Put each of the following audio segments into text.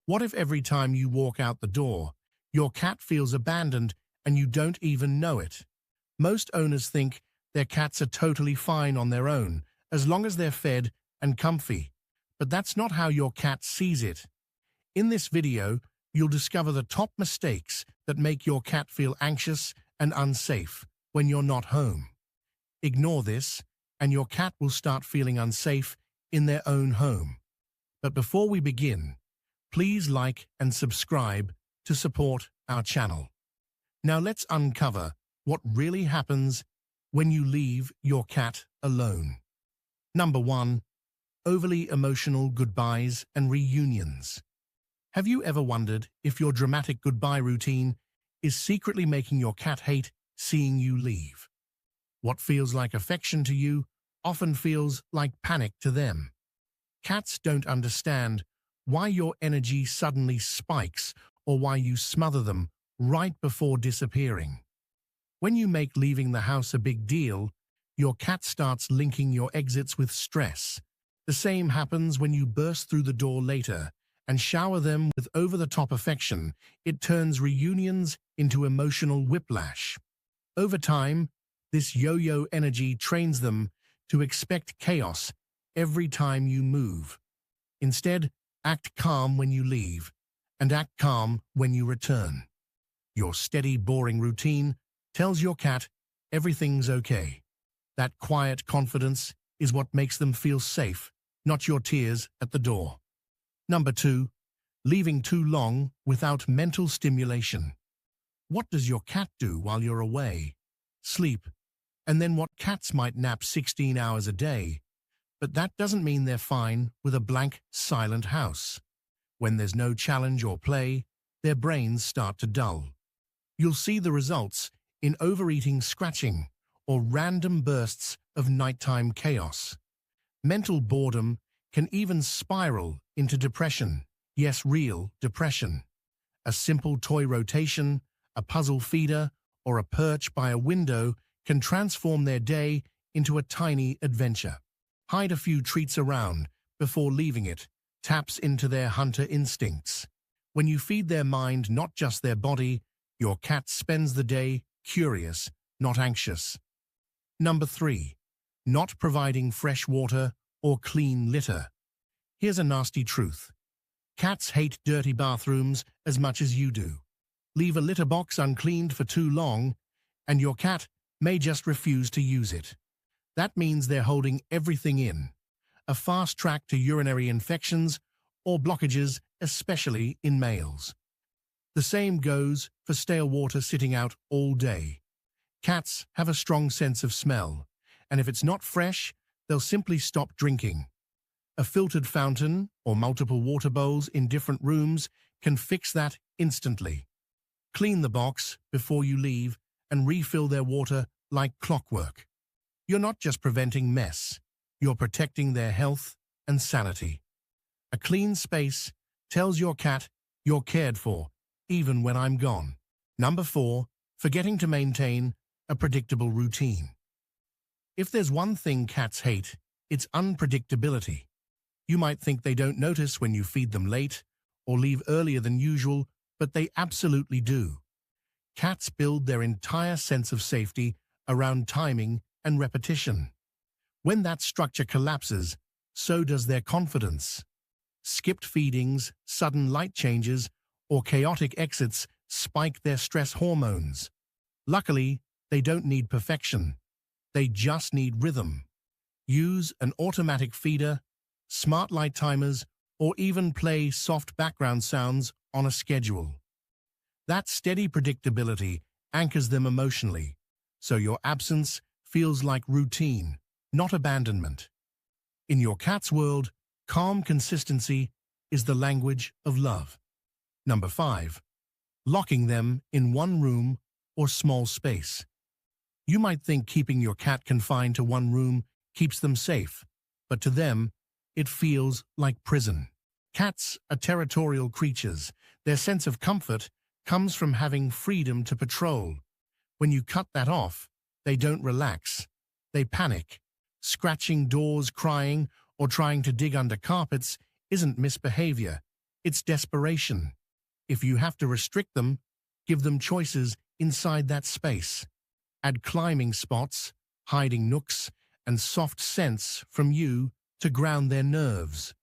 What if every time you walk out the door, your cat feels abandoned and you don't even know it? Most owners think their cats are totally fine on their own, as long as they're fed and comfy. But that's not how your cat sees it. In this video, you'll discover the top mistakes that make your cat feel anxious and unsafe when you're not home. Ignore this, and your cat will start feeling unsafe in their own home. But before we begin, please like and subscribe to support our channel. Now let's uncover what really happens when you leave your cat alone. Number 1. Overly emotional goodbyes and reunions. Have you ever wondered if your dramatic goodbye routine is secretly making your cat hate seeing you leave? What feels like affection to you often feels like panic to them. Cats don't understand why your energy suddenly spikes or why you smother them right before disappearing. When you make leaving the house a big deal, your cat starts linking your exits with stress. The same happens when you burst through the door later and shower them with over-the-top affection. It turns reunions into emotional whiplash. Over time, this yo-yo energy trains them to expect chaos every time you move. Instead, act calm when you leave and act calm when you return. Your steady, boring routine tells your cat everything's okay. That quiet confidence is what makes them feel safe, not your tears at the door. Number 2. Leaving too long without mental stimulation. What does your cat do while you're away? Sleep. And then what? Cats might nap 16 hours a day, but that doesn't mean they're fine with a blank, silent house. When there's no challenge or play, their brains start to dull. You'll see the results in overeating, scratching, or random bursts of nighttime chaos. Mental boredom can even spiral into depression. Yes, real depression. A simple toy rotation, a puzzle feeder, or a perch by a window can transform their day into a tiny adventure. Hide a few treats around before leaving it taps into their hunter instincts. When you feed their mind, not just their body, your cat spends the day curious, not anxious. Number 3. Not providing fresh water or clean litter. Here's a nasty truth. Cats hate dirty bathrooms as much as you do. Leave a litter box uncleaned for too long, and your cat may just refuse to use it. That means they're holding everything in. A fast track to urinary infections or blockages, especially in males. The same goes for stale water sitting out all day. Cats have a strong sense of smell, and if it's not fresh, they'll simply stop drinking. A filtered fountain or multiple water bowls in different rooms can fix that instantly. Clean the box before you leave and refill their water like clockwork. You're not just preventing mess, you're protecting their health and sanity. A clean space tells your cat you're cared for, even when I'm gone. Number 4. Forgetting to maintain a predictable routine. If there's one thing cats hate, it's unpredictability. You might think they don't notice when you feed them late or leave earlier than usual, but they absolutely do. Cats build their entire sense of safety around timing and repetition. When that structure collapses, so does their confidence. Skipped feedings, sudden light changes, or chaotic exits spike their stress hormones. Luckily, they don't need perfection. They just need rhythm. Use an automatic feeder, smart light timers, or even play soft background sounds on a schedule. That steady predictability anchors them emotionally, so your absence feels like routine, not abandonment. In your cat's world, calm consistency is the language of love. Number 5. Locking them in one room or small space. You might think keeping your cat confined to one room keeps them safe, but to them, it feels like prison. Cats are territorial creatures. Their sense of comfort comes from having freedom to patrol. When you cut that off, they don't relax. They panic. Scratching doors, crying, or trying to dig under carpets isn't misbehavior. It's desperation. If you have to restrict them, give them choices inside that space. Add climbing spots, hiding nooks, and soft scents from you to ground their nerves.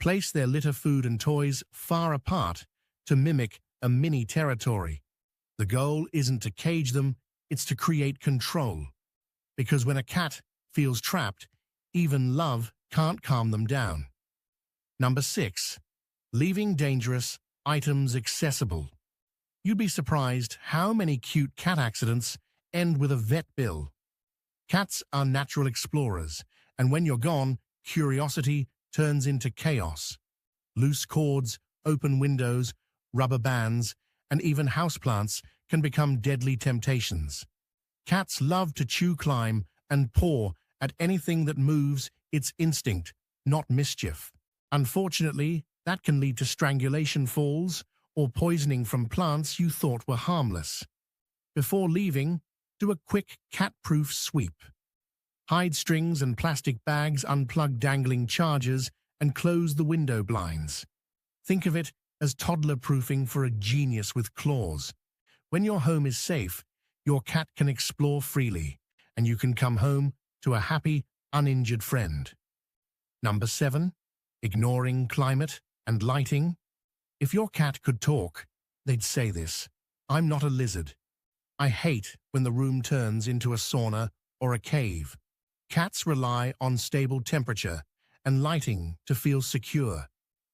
Place their litter, food, and toys far apart to mimic a mini territory. The goal isn't to cage them, it's to create control. Because when a cat feels trapped, even love can't calm them down. Number 6. Leaving dangerous items accessible. You'd be surprised how many cute cat accidents end with a vet bill. Cats are natural explorers, and when you're gone, curiosity turns into chaos. Loose cords, open windows, rubber bands, and even houseplants can become deadly temptations. Cats love to chew, climb, and paw at anything that moves. It's instinct, not mischief. Unfortunately, that can lead to strangulation, falls, or poisoning from plants you thought were harmless. Before leaving, do a quick cat-proof sweep. Hide strings and plastic bags, unplug dangling chargers, and close the window blinds. Think of it as toddler-proofing for a genius with claws. When your home is safe, your cat can explore freely, and you can come home to a happy, uninjured friend. Number 7. Ignoring climate and lighting. If your cat could talk, they'd say this: "I'm not a lizard. I hate when the room turns into a sauna or a cave." Cats rely on stable temperature and lighting to feel secure.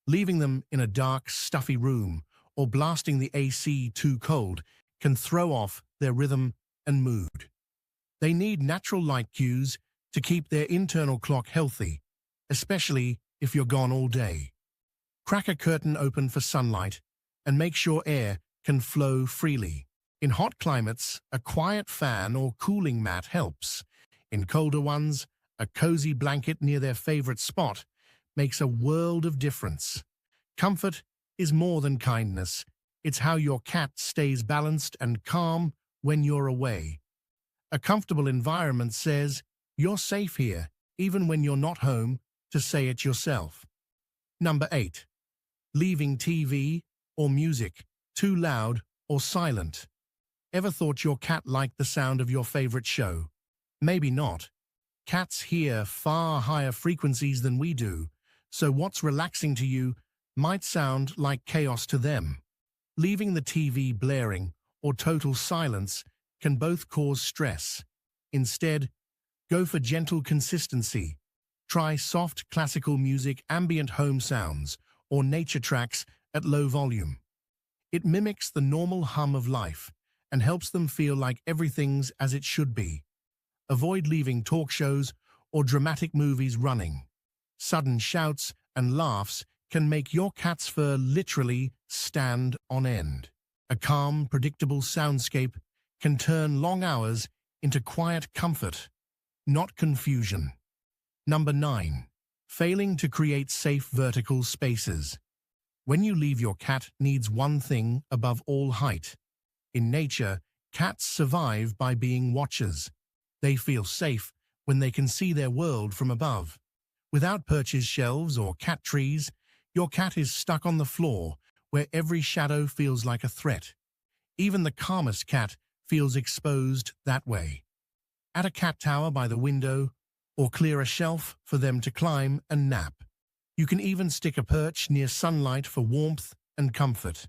Leaving them in a dark, stuffy room or blasting the AC too cold can throw off their rhythm and mood. They need natural light cues to keep their internal clock healthy, especially if you're gone all day. Crack a curtain open for sunlight and make sure air can flow freely. In hot climates, a quiet fan or cooling mat helps. In colder ones, a cozy blanket near their favorite spot makes a world of difference. Comfort is more than kindness. It's how your cat stays balanced and calm when you're away. A comfortable environment says, "You're safe here," even when you're not home to say it yourself. Number 8. Leaving TV or music too loud or silent. Ever thought your cat liked the sound of your favorite show? Maybe not. Cats hear far higher frequencies than we do, so what's relaxing to you might sound like chaos to them. Leaving the TV blaring or total silence can both cause stress. Instead, go for gentle consistency. Try soft classical music, ambient home sounds, or nature tracks at low volume. It mimics the normal hum of life and helps them feel like everything's as it should be. Avoid leaving talk shows or dramatic movies running. Sudden shouts and laughs can make your cat's fur literally stand on end. A calm, predictable soundscape can turn long hours into quiet comfort, not confusion. Number 9. Failing to create safe vertical spaces. When you leave, your cat needs one thing above all: height. In nature, cats survive by being watchers. They feel safe when they can see their world from above. Without perches, shelves, or cat trees, your cat is stuck on the floor where every shadow feels like a threat. Even the calmest cat feels exposed that way. Add a cat tower by the window or clear a shelf for them to climb and nap. You can even stick a perch near sunlight for warmth and comfort.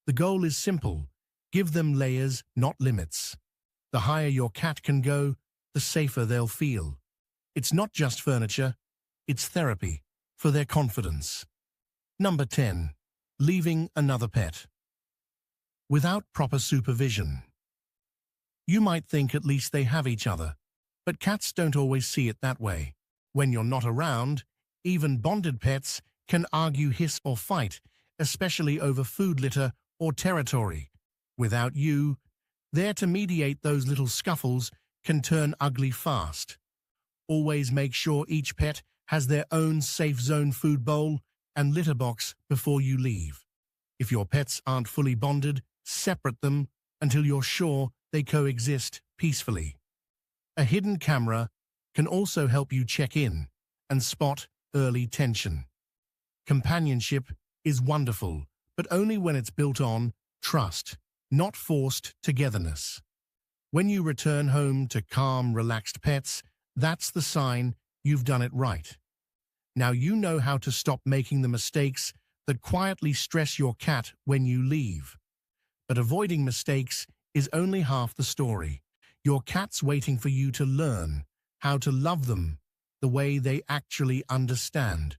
The goal is simple: give them layers, not limits. The higher your cat can go, the safer they'll feel. It's not just furniture, it's therapy for their confidence. Number 10. Leaving another pet without proper supervision. You might think at least they have each other, but cats don't always see it that way. When you're not around, even bonded pets can argue, hiss, or fight, especially over food, litter, or territory. Without you there to mediate, those little scuffles can turn ugly fast. Always make sure each pet has their own safe zone, food bowl, and litter box before you leave. If your pets aren't fully bonded, separate them until you're sure they coexist peacefully. A hidden camera can also help you check in and spot early tension. Companionship is wonderful, but only when it's built on trust, not forced togetherness. When you return home to calm, relaxed pets, that's the sign you've done it right. Now you know how to stop making the mistakes that quietly stress your cat when you leave. But avoiding mistakes is only half the story. Your cat's waiting for you to learn how to love them the way they actually understand.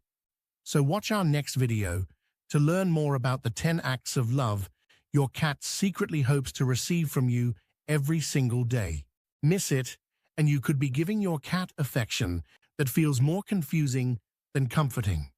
So watch our next video to learn more about the 10 acts of love your cat secretly hopes to receive from you every single day. Miss it, and you could be giving your cat affection that feels more confusing than comforting.